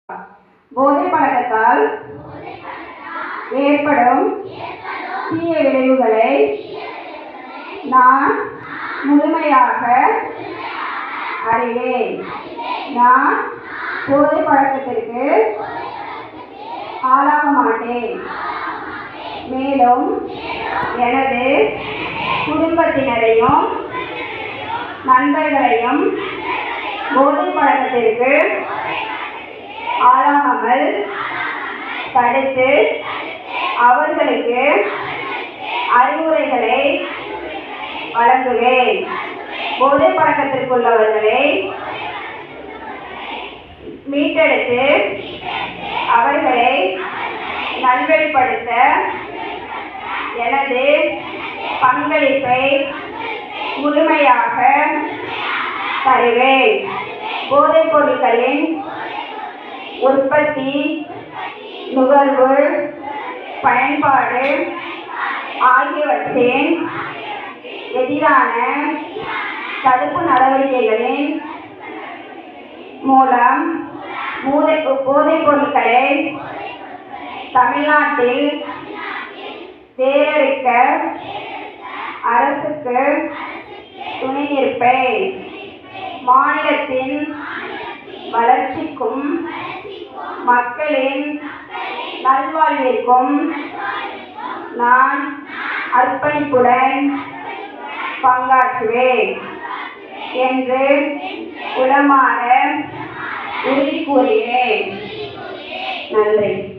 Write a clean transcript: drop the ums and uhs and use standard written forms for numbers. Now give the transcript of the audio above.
போதை பழக்கத்தால் ஏற்படும் தீய விளைவுகளை நான் முழுமையாக அறிவேன். நான் போதை பழக்கத்திற்கு ஆளாக மாட்டேன். மேலும் எனது குடும்பத்தினரையும் நண்பர்களையும் போதை பழக்கத்திற்கு ஆளாகாமல் தடுத்து அவர்களுக்கு அறிவுரைகளை வழங்குவேன். போதை பழக்கத்திற்குள்ளவர்களை மீட்டெடுத்து அவர்களை நல்வழிப்படுத்த எனது பங்களிப்பை முழுமையாக தருவேன். போதைப் பொருட்களின் உற்பத்தி, நுகர்வு, பயன்பாடு ஆகியவற்றின் எதிரான தடுப்பு நடவடிக்கைகளின் மூலம் போதைப் பொருட்களை தமிழ்நாட்டில் வேரறுக்க அரசுக்கு துணை நிற்பேன். மாநிலத்தின் வளர்ச்சிக்கும் மக்களின் நல்வாழ்விற்கும் நான் அர்ப்பணிப்புடன் பங்காற்றுவேன் என்று உளமாற உறுதி கூறுகிறேன். நன்றி.